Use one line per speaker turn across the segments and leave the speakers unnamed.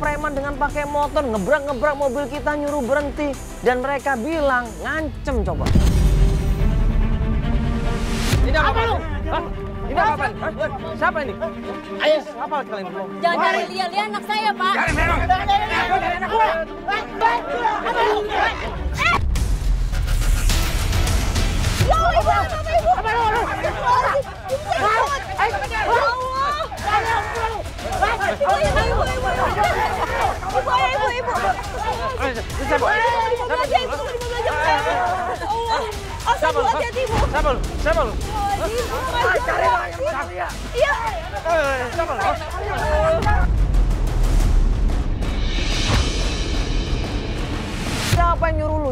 preman dengan pakai motor ngebrak mobil kita, nyuruh berhenti. Dan mereka bilang ngancem coba. Ini apa lu? Hah? Ini apa? Siapa ini? Ayo, apa kalian?
Jangan cari Lia anak saya, Pak.
Cari memang. Cari anak gua.
Ya Allah, ibu. Apa lu?
Siapa lu?
Iya.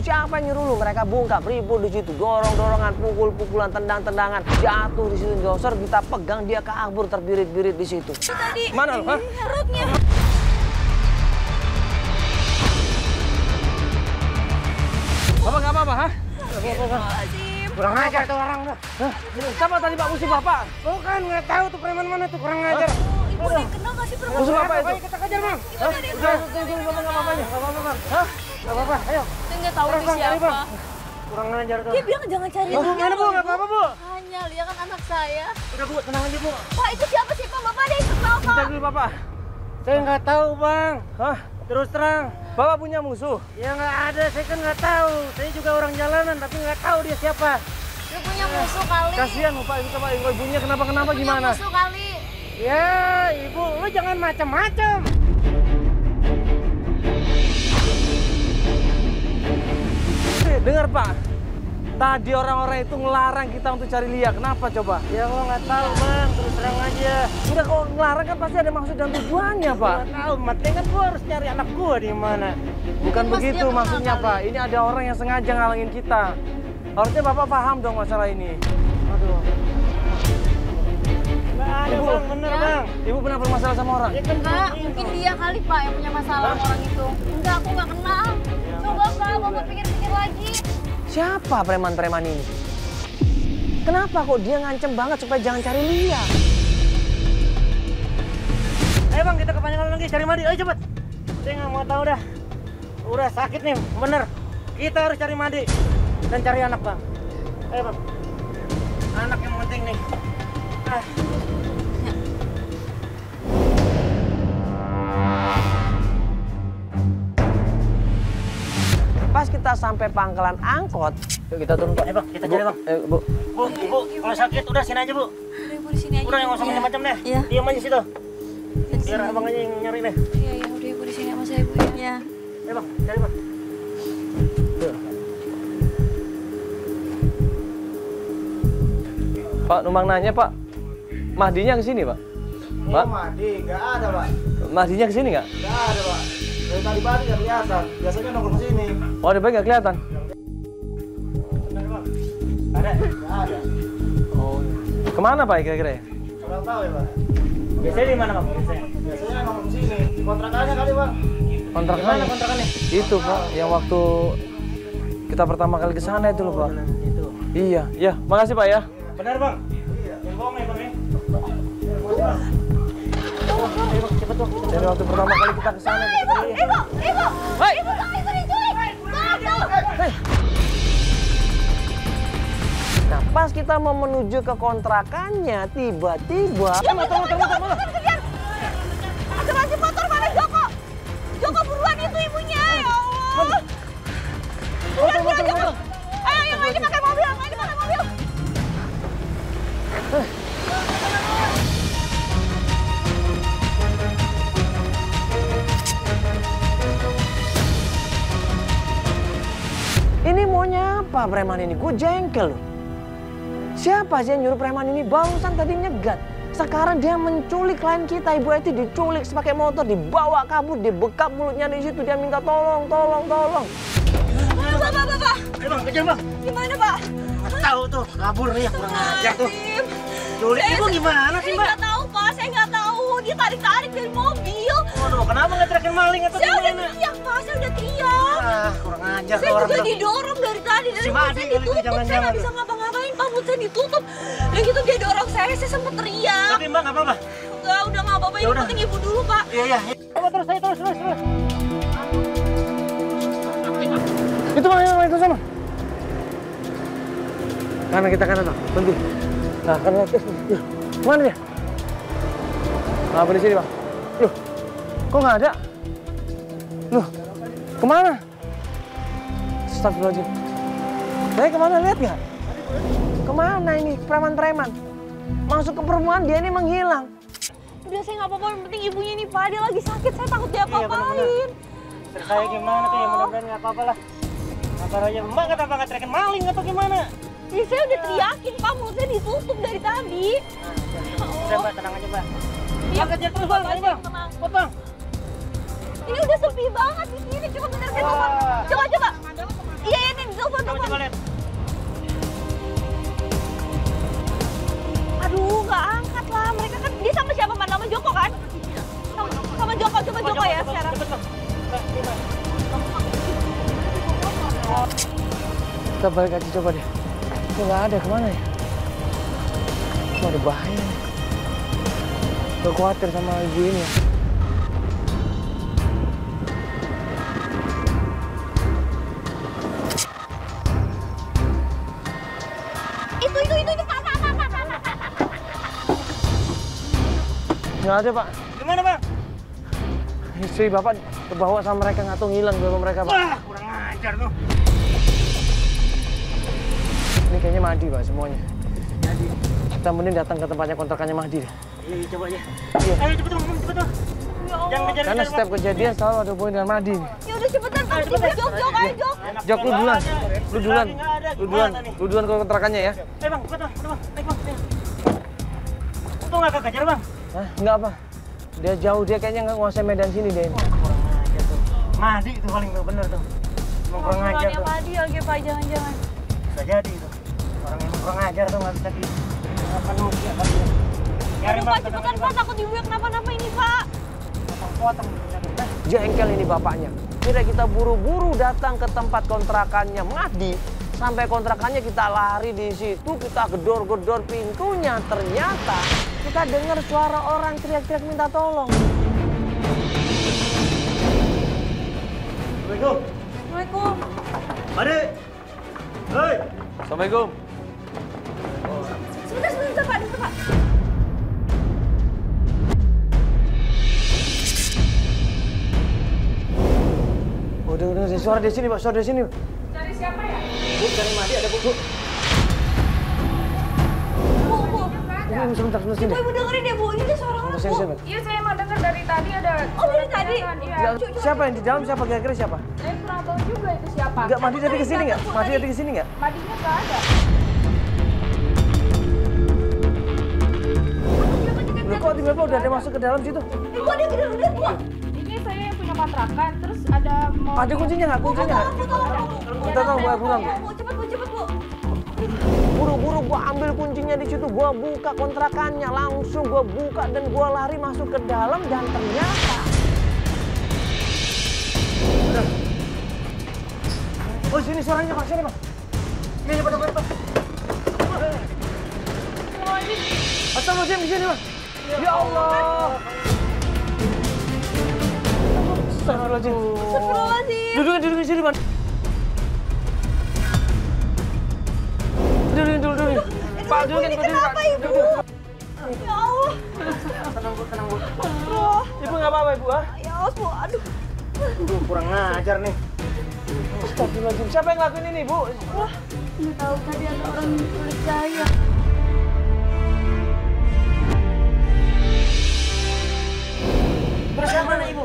Siapa yang nyuruh lu? Mereka bungkam, ribut di situ, dorong-dorongan, pukul-pukulan, tendang-tendangan, jatuh di situ. Joser kita pegang, dia kabur terbirit-birit di situ.
Tadi.
Mana lu?
Perutnya.
Bapak nggak apa-apa, hah?
Kurang ajar tuh orang tuh.
Siapa tadi Pak musuh Bapak?
Bukan, nggak tahu tuh preman mana tuh, kurang ajar.
Ibu dikenal nggak sih perempuan?
Musuh Bapak itu?
Ayo kita kejar, Bang.
Udah, tunggu Bapak nggak apa-apa.
Nggak apa-apa, Bang. Hah? Nggak apa-apa, ayo.
Saya nggak tahu
Terus,
ini
Bang, cari,
siapa.
Bang. Kurang ajar tuh.
Dia bilang jangan cari
Bu,
Lia.
gimana, Bu? Nggak apa-apa, Bu.
Hanya Lia kan anak saya.
Udah, Bu, tenang aja, Bu.
Pak, itu siapa sih, Pak? Bapak ada yang kenal, Pak.
Bentar dulu Bapak.
Saya nggak tahu, Bang.
Hah?
Terus terang.
Bapak punya musuh?
Ya nggak ada, saya kan nggak tahu. Saya juga orang jalanan, tapi nggak tahu dia siapa.
Dia punya musuh kali.
Kasihan Bapak, itu Pak. Ibunya kenapa-kenapa
Punya
gimana?
musuh kali.
Ya, Ibu, lu jangan macam-macam.
Dengar Pak, tadi orang-orang itu ngelarang kita untuk cari Lia. Kenapa coba?
Ya gua nggak tahu, Bang. Terus terang aja.
Udah kalau ngelarang kan pasti ada maksud dan tujuannya Pak.
Nggak tahu, penting kan gua harus nyari anak gua di mana.
Bukan
Mas,
begitu
dia kenal
maksudnya
kali.
Pak. Ini ada orang yang sengaja ngalangin kita. Harusnya Bapak paham dong masalah ini.
Aduh. Nggak ada,
Ibu.
Bang. Bener,
Ya.
Bang.
Ibu pernah bermasalah sama orang?
Ya kan,
Enggak,
Bang.
mungkin dia kali, Pak, yang punya masalah sama orang itu. Enggak, aku nggak kenal. Coba, Pak, Bapak pikir-pikir lagi.
Siapa preman-preman ini? Kenapa kok dia ngancem banget supaya jangan cari Lia?
Ayo, Bang, kita kepanjangan lagi cari Madi. Ayo cepet. Saya nggak mau tahu dah. Udah sakit nih, bener. Kita harus cari Madi dan cari anak, Bang. Ayo, Bang. Anak yang penting nih. Ah.
Pas kita sampai pangkalan angkot, yuk kita turun Pak.
Ayo, Bang, kita cari, Bang.
Ayo, Bu.
Bu, Ibu, kalau sakit udah sini aja, Bu.
Udah, Ibu di sini aja.
Udah yang nggak usah macam-macam deh.
Iya.
Diam aja situ. Biar abang aja yang nyari deh.
Iya, udah Ibu di sini sama saya, Bu. Ya.
Ayo, Bang, cari, Bang.
Pak, numpang nanya Pak, Mahdinya ke sini Pak? Pak?
Mahdi, nggak ada, Pak.
Mahdinya ke sini nggak?
Nggak ada, Pak. Dari tadi pagi nggak kelihatan. Biasanya nongkrong ke sini.
Oh, di baik nggak kelihatan?
Ada? Nggak ada.
Oh, kemana Pak kira-kira ya?
Kurang tahu ya, Pak.
Biasanya di mana, Bang? Biasanya.
Biasanya nongkrong ke sini. Di kontrakannya kali, Pak.
Kontrakan?
Mana kontrakannya?
Itu Pak, yang waktu kita pertama kali ke sana itu loh Pak.
Itu.
Iya, ya, makasih Pak ya.
Benar, Bang? Iya. Yang bohong ya, Bang ya? Ayo, Bang, cepet, Bang.
Dari waktu pertama kali kita ke sana.
Ibu!
Hei!
Ibu tahu itu diculik! Tahu!
Hei! Nah, pas kita mau menuju ke kontrakannya, tiba-tiba...
Motor! Asuransi motor mana Joko? Joko buruan itu ibunya, ya Allah! Buruan, Joko! Ayo, yang lain pakai mobil,
Ini maunya apa preman ini? Gue jengkel loh. Siapa sih yang nyuruh preman ini? Barusan tadi nyegat. Sekarang dia menculik klien kita. Ibu itu diculik pakai motor, dibawa kabur, dibekap mulutnya di situ. Dia minta tolong.
Bapak!
Ayo, Bang, kejar, Bang.
Gimana, Pak?
Tahu tuh, kabur nih, kurang ajar tuh. Culik ibu gimana sih,
Saya
Mbak?
nggak tahu, Pak. Saya nggak tahu. Dia tarik-tarik dari mobil.
Waduh, kenapa nggak teriakin maling atau
Saya udah
gimana?
teriak, Pak. Saya udah teriak.
Ah, kurang ajar tuh
Saya
orang
juga
tuh.
didorong dari tadi. Dari
Si
mulut
Madi
saya
kali itu,
ditutup. Saya
jangan-jangan
nggak bisa
tuh.
ngapa-ngapain, Pak. Mulut saya ditutup. Dan gitu dia dorong saya sempat teriak.
Tapi Mbak nggak apa-apa.
Enggak, udah nggak apa-apa. Ini
Ya udah.
penting ibu dulu, Pak.
Iya, iya. Coba terus. Itu mana itu sama? Kanan kita kanan Bang, berhenti. Nah, kanan atas. Mana dia? Nah, di sini Bang. Loh, kok nggak ada? Loh, kemana? Astagfirullahaladzim. Saya kemana, lihat nggak? Kemana ini preman-preman? Masuk ke perempuan dia ini menghilang.
Udah saya nggak apa-apa, yang penting ibunya ini Pak, dia lagi sakit, saya takut dia apa-apain.
Saya gimana tuh ya, mudah-mudahan nggak apa-apa lah. Kabar aja, Mbak nggak teriakin maling atau gimana?
Ya saya udah teriakin Pak, mulut saya ditutup dari tadi.
Udah Mbak, tenang aja Mbak.
Iya,
kejar terus Bang, ayo Bang. Potong.
Ini udah sepi banget di sini, coba bener saya telepon. Coba. Iya, ini telepon.
Coba lihat.
Aduh, nggak angkat lah. Mereka kan, dia sama siapa? Nama Joko kan? Sama Joko, coba Joko ya sekarang.
Kita balik aja coba deh. Itu nggak ada, kemana ya? Ada bahaya nih. Gue khawatir sama ibu ini ya.
Itu, Pak.
Nggak ada, Pak. Gimana, Bang? Istri Bapak kebawa sama mereka, nggak tahu ngilang sama mereka, Pak. Wah, kurang ajar tuh. Ini kayaknya Mahdi, Pak, semuanya. Jadi, kita mending datang ke tempatnya kontrakannya Mahdi deh. Iya, coba aja. Iya. Ayo, cepet dong. Karena setiap kejadian selalu ada hubungan dengan Mahdi.
Ya udah cepetan, Pak. Jok, ayo, Jok.
Jok, lu duluan ke kontrakannya ya. Bang, cepet Bang. Naik, Bang. Itu nggak kekejar, Bang? Hah? Nggak apa. Dia jauh, dia kayaknya nggak nguasai medan sini deh. Kurang ajar tuh. Mahdi itu paling bener tuh. Kurang ajar tuh.
Mahdi lagi, Pak, jangan-jangan.
Bisa jadi tuh. Orang yang kurang ajar tuh nggak bisa di... Apa namanya?
Aduh, Pak, cepetan, Pak. Takut ibu yang kenapa-napa ini, Pak.
Potong. Jengkel ini bapaknya. Kira kita buru-buru datang ke tempat kontrakannya Mahdi. Sampai kontrakannya kita lari di situ, kita gedor-gedor pintunya. Ternyata kita dengar suara orang teriak-teriak minta tolong. Assalamualaikum.
Assalamualaikum.
Adik. Hei. Assalamualaikum.
Sebentar, Pak.
Udah, suara di sini, Pak. Suara di sini.
Cari siapa ya?
Bu, cari Mahdi, ada Bu.
Bu.
Ibu, sebentar sini.
Ibu dengerin deh, Bu. Ini tuh suara orang, Bu.
Iya, saya emang dengar dari tadi ada.
Oh, dari tadi?
Iya.
Siapa yang di dalam? Siapa kira-kira siapa?
Saya kurang tahu juga itu siapa.
Enggak, Mahdi tadi kesini nggak? Mahdi tadi kesini nggak?
Madinya nggak ada.
Loh, kok tiba-tiba udah ada masuk ke dalam situ?
Ibu, ada ke dalam, lihat, Bu.
Ini saya yang punya kontrakan, terus ada mau.
Ada kuncinya nggak? Kuncinya nggak? Kita tahu gua pulang.
Cepet, Bu.
Buru-buru gua ambil kuncinya di situ, gua buka kontrakannya, langsung gua buka dan gua lari masuk ke dalam dan ternyata. Oh, sini suaranya, Pak. Sini, Pak. Ini cepat. Astagfirullahaladzim, di sini, Pak. Ya Allah. Astagfirullahaladzim. Duduk di sini, Pak. Duduk. Pak, duduk.
Kenapa, Ibu? Ya Allah.
Tenang, Bu.
Bro.
Ibu nggak apa-apa, Ibu, ah?
Ya Allah, Bu. Aduh.
Kurang ngajar nih. Astagfirullahaladzim. Siapa yang ngelakuin ini, Bu?
Wah, nggak tahu tadi ada orang menculik saya.
Terus siapa nih, Ibu?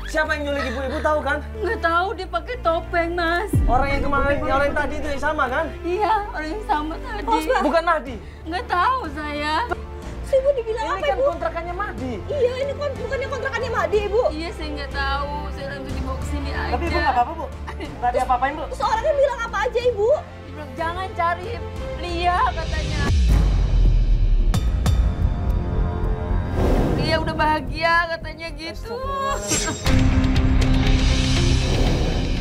Siapa yang nyulik Ibu? Ibu tahu kan?
Nggak tahu, dia pakai topeng, Mas.
Orang yang kemarin, orang yang tadi itu yang sama kan?
Iya, orang yang sama tadi.
Bukan Mahdi.
Nggak tahu saya.
Terus Ibu dibilang
Ini
apa,
kan
Ibu?
kontrakannya Mahdi.
Iya, ini bukannya kontrakannya Mahdi, Ibu.
Iya, saya nggak tahu. Saya langsung dibawa ke sini aja.
Tapi Ibu nggak apa-apa, Bu. Nggak ada apa-apain, Bu.
Terus orangnya bilang apa aja, Ibu?
Dia bilang, jangan cari Lia, katanya. Lia udah bahagia, katanya gitu.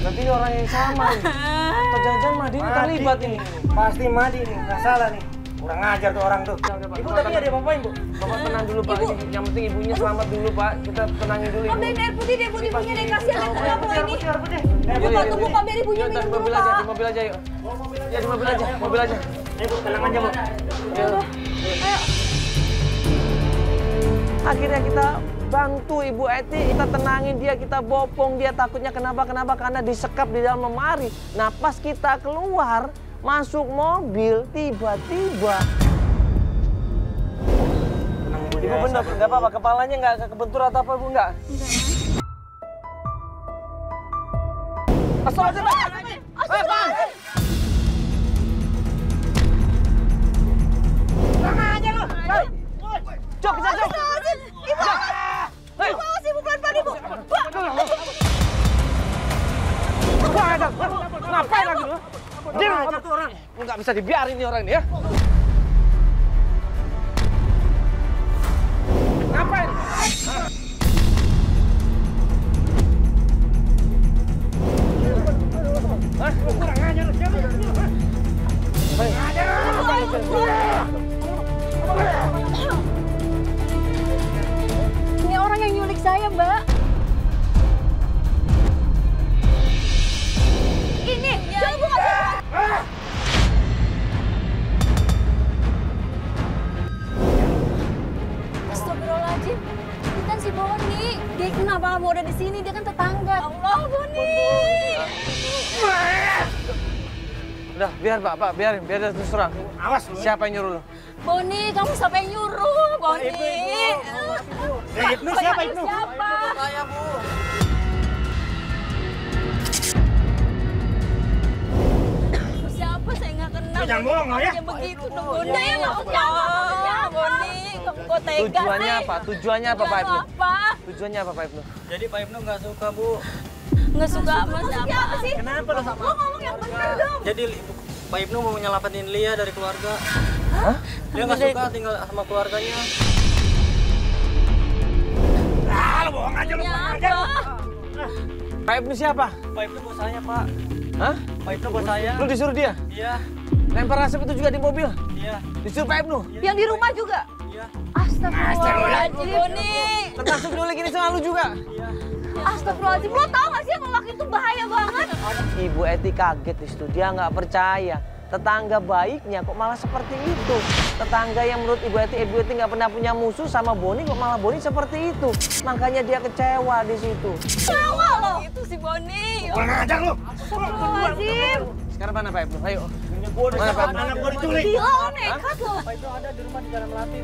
Berarti ini orang yang sama nih. Atau jangan-jangan Mahdi ini terlibat ini. Pasti Mahdi nih, nggak salah nih. Kurang ngajar tuh orang tuh. Ibu tadi ada apa-apain, Bu?
Bapak tenang dulu, Pak. Ini yang penting ibunya selamat dulu, Pak. Kita tenangin dulu, Ibu.
Ambilin air putih deh buat ibunya deh, kasihan anak lo ini.
Air putih.
Bapak tunggu Pak, biar ibunya
Di
minum dulu
mobil aja,
Pak.
di mobil aja yuk. Ya di mobil aja, mobil aja.
Ayo, Bu, tenang aja, Bu.
Ayo.
Akhirnya kita bantu Ibu Eti, kita tenangin dia, kita bopong dia, takutnya kenapa karena disekap di dalam lemari. Nah pas kita keluar, masuk mobil, tiba-tiba Ibu bener, nggak apa-apa, kepalanya nggak kebentur atau apa, Bu, nggak? Astagfirullahaladzim! Astagfirullahaladzim!
Tenang aja lu.
Cok, bisa cok!
Ibu! Ibu, awas Ibu, pelan-pelan Ibu.
Ngapain lagi lu? Dia ngajar tuh orang. Lu nggak bisa dibiarin nih orang ini ya. Ngapain? Hah?
Kurang ngajar lu. Siapa yang ngajar?
Ini orang yang nyulik saya, Mbak.
Ini, jangan buka sih.
Astagfirullahaladzim. Itu kan si Boni. Dia kenapa kamu udah di sini? Dia kan tetangga.
Allah, Boni.
Udah, biar Pak, biarin, biar dia terus terang.
Awas lu.
Siapa yang nyuruh lu?
Boni, kamu siapa yang nyuruh? Boni.
Ibnu siapa Ibnu?
Siapa?
Saya, Bu.
Siapa? Saya nggak kenal.
Jangan bohong lo ya.
Kayak begitu dong, Boni. Saya nggak kenal. Boni, kamu kok tega
Tujuannya
sih?
apa? Tujuannya apa, Pak Ibnu?
Apa?
Tujuannya apa, Pak Ibnu?
Jadi Pak Ibnu nggak suka, Bu.
Nggak suka sama siapa?
Siapa sih?
Kenapa lu?
Lo ngomong yang bener dong.
Jadi Pak Ibnu mau nyelamatin Lia dari keluarga.
Hah?
Dia nggak suka tinggal sama keluarganya.
Ah, lu bohong aja lu. Kurang ajar.
Pak Ibnu siapa?
Pak Ibnu bos saya, Pak.
Hah?
Pak Ibnu bos saya.
Lu disuruh dia?
Iya,
Lempar asap itu juga di mobil?
iya,
Disuruh Pak Ibnu?
Yang di rumah juga.
iya,
Astagfirullahaladzim, Boni.
Termasuk nyulik ini sama lu juga?
iya.
Astagfirullahaladzim, lo tau gak sih yang laki itu bahaya banget?
Ibu Eti kaget di situ, dia nggak percaya. Tetangga baiknya kok malah seperti itu. Tetangga yang menurut Ibu Eti nggak pernah punya musuh sama Boni, kok malah Boni seperti itu. Makanya dia kecewa di situ.
Kecewa lo.
Itu si Boni.
Kurang ajar lu.
Astagfirullahaladzim.
Sekarang mana Pak Ibnu? Ayo.
Mana Pak Ibnu? Anak gua diculik.
Gila lo nekat lo.
Pak Ibnu ada di rumah di Jalan Melati.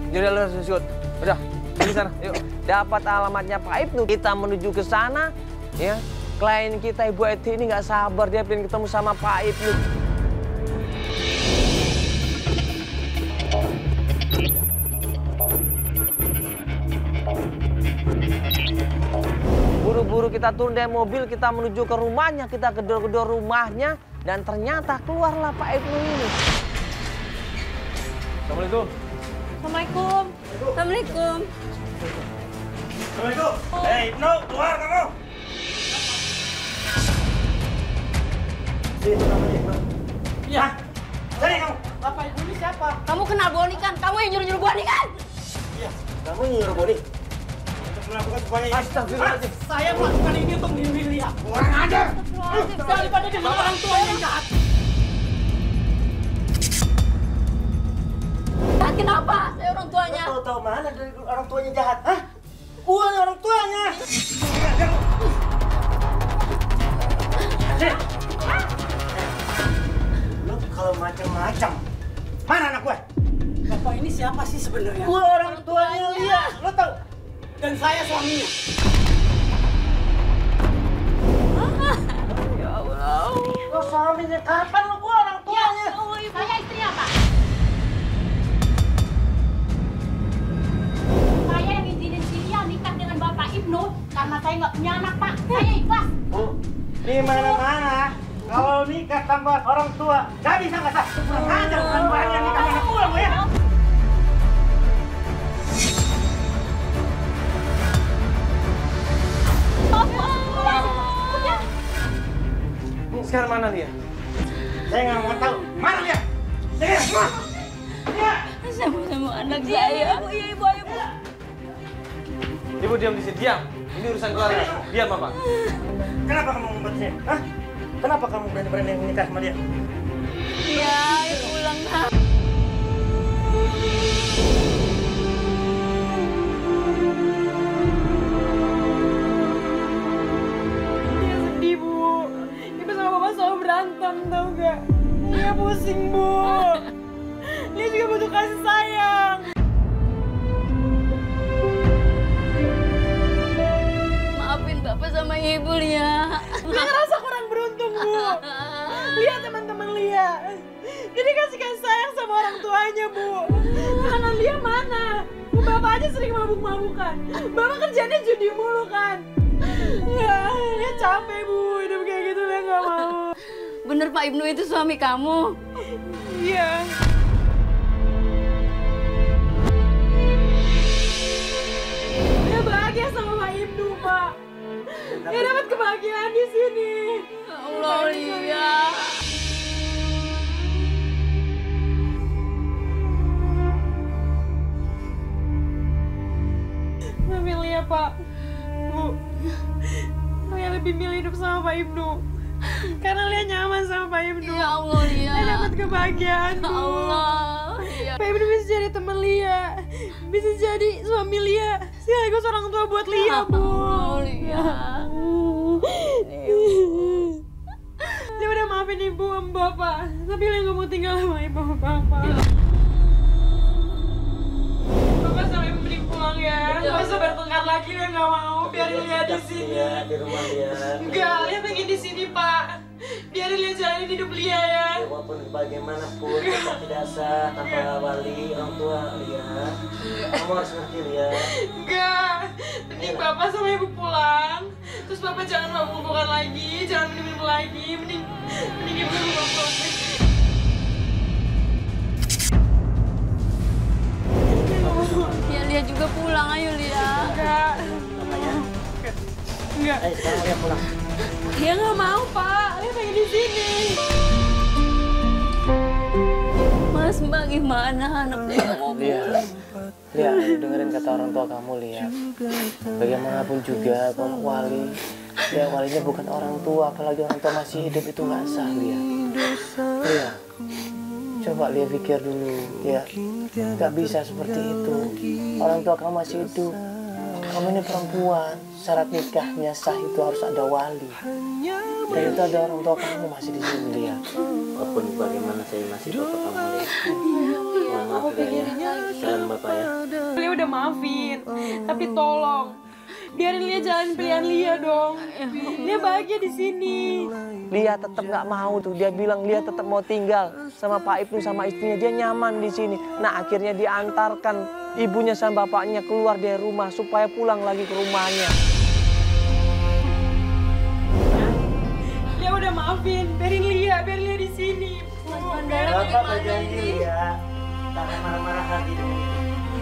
Jadi lu harus ikut. Udah, di sana. Yuk. Dapat alamatnya Pak Ibnu, kita menuju ke sana. Ya, klien kita Ibu Eti ini nggak sabar, dia pengen ketemu sama Pak Ibnu. Buru-buru kita turun dari mobil, kita menuju ke rumahnya, kita gedor-gedor rumahnya, dan ternyata keluarlah Pak Ibnu ini. Assalamualaikum.
Assalamualaikum. Assalamualaikum.
Assalamualaikum. Hei, Ibnu, keluar kamu. Itu namanya Ibnu.
Iya.
Sini kamu.
Bapak Ibu ini siapa?
Kamu kenal Boni kan? Kamu yang nyuruh-nyuruh Boni kan?
Iya. Kamu nyuruh Boni untuk melakukan semuanya ini.
Astagfirullahaladzim.
Saya melakukan ini untuk melindungi Lia.
Kurang ajar.
Daripada dia orang tua yang jahat.
Jahat kenapa? Saya orang tuanya.
Tahu mana dari orang tuanya jahat? Hah? Gua nih orang tuanya. Kurang ajar lu. Sini. Lu kalau macam-macam. Mana anak gue?
Bapak ini siapa sih sebenarnya?
Gue orang tuanya Lia. Lo tau?
Dan saya suaminya.
Ya Allah.
Lo suaminya kapan lo? Gue orang tuanya.
Saya istri apa? Saya yang izinin si Lia nikah dengan Bapak Ibnu karena saya nggak punya anak, Pak. Saya ikhlas.
Bu, di mana-mana kalau nikah tambah orang tua, gak bisa nggak sah. Kurang ajar bukan banyak nikah anak gue lo ya.
Sekarang mana dia?
Saya nggak mau tahu. Mana dia? Sini, semua.
anak saya.
Iya ibu, ayo bu.
Ibu diam di sini, diam. Ini urusan keluarga. Diam Bapak.
Kenapa kamu membuatnya? Hah? Kenapa kamu berani-berani menikah sama dia?
Iya, ayo pulang nak.
Dia sedih bu. Ibu sama bapak selalu berantem tau gak? Dia pusing bu. Dia juga butuh kasih sayang.
Maafin bapak sama ibu Lia.
Dia ngerasa kurang beruntung bu. Lihat teman-teman Lia. Dia dikasih kasih sayang sama orang tuanya bu. Karena Lia mana? Bapak aja sering mabuk-mabukan. Bapak kerjanya judi mulu kan. Ya, dia capek bu. Hidup kayak gitu dia nggak mau.
Bener Pak Ibnu itu suami kamu?
Iya. Dia bahagia sama Pak Ibnu Pak. Dia dapat kebahagiaan di sini.
Ya Allah Lia.
Tapi Lia Pak, Bu, Lia lebih milih hidup sama Pak Ibnu. Karena Lia nyaman sama Pak Ibnu.
Ya Allah Lia.
Lia dapat kebahagiaan,
Ya
Bu.
Allah. Lia.
Pak Ibnu bisa jadi teman Lia, bisa jadi suami Lia, sekaligus orang tua buat Lia, Bu.
Allah Lia.
Dia udah maafin ibu sama bapak, tapi Lia nggak mau tinggal sama ibu sama bapak. Bapak sama ibu mending pulang ya. Nggak usah bertengkar lagi, Lia nggak mau. Biarin Lia di sini.
Di rumah dia.
Enggak, Lia pengen di sini Pak. Biarin Lia jalanin hidup Lia ya.
Walaupun bagaimanapun kita tidak sah tanpa wali orang tua Lia. Kamu harus ngerti Lia.
Enggak, mending bapak sama ibu pulang. Terus bapak jangan mabuk-mabukan lagi, jangan minum-minum lagi. Mending ibu bawa pulang.
Ya Lia juga pulang, ayo Lia.
Enggak. Enggak.
Ayo sekarang Lia pulang.
Dia nggak mau Pak, Lia pengen di sini.
Mas Mbak gimana anak saya mau pulang?
Lia, dengerin kata orang tua kamu, Lia. Bagaimanapun juga, kalau wali, ya walinya bukan orang tua, apalagi orang tua masih hidup itu nggak sah, Lia. Lia, coba Lia pikir dulu, ya. Nggak bisa seperti itu. Orang tua kamu masih hidup. Kamu ini perempuan, syarat nikahnya sah itu harus ada wali. Dan itu ada orang tua kamu masih di sini, Lia.
Walaupun bagaimana saya masih bapak kamu Lia. Mohon maaf Lia ya. Sayang bapak ya.
Lia udah maafin, tapi tolong biarin Lia jalanin pilihan Lia dong. Lia bahagia di sini.
Lia tetap nggak mau tuh. Dia bilang Lia tetap mau tinggal sama Pak Ibnu sama istrinya. Dia nyaman di sini. Nah akhirnya diantarkan ibunya sama bapaknya keluar dari rumah supaya pulang lagi ke rumahnya.
Lia udah maafin, biarin Lia di sini.
Bapak berjanji Lia. Tak akan marah-marah lagi dengan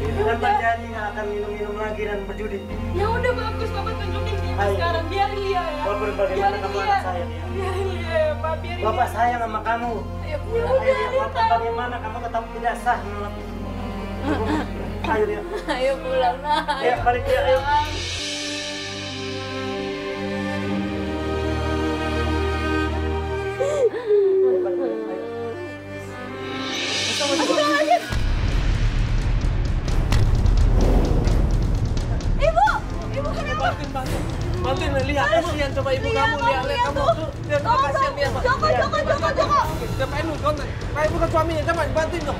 itu. Dan berjanji nggak akan minum-minum lagi dan berjudi.
Ya udah bagus, Bapak tunjukin dia
Ayo.
sekarang. Biarin Lia ya.
Walaupun bagaimana kamu anak saya Lia.
Biarin Lia ya Pak, biarin
Bapak
Lia.
sayang sama kamu.
Ya udah,
Ayo Lia, walaupun bagaimana kamu tetap tidak sah menolak. Ayo Lia.
Ayo pulang nak.
Ayo balik Lia, ayo.
Bantuin Lia, kasihan coba ibu kamu, Lia kamu. Lia kasihan Lia, Pak.
Joko.
Coba Pak Ibnu, Pak Ibnu kan suaminya, coba bantuin dong.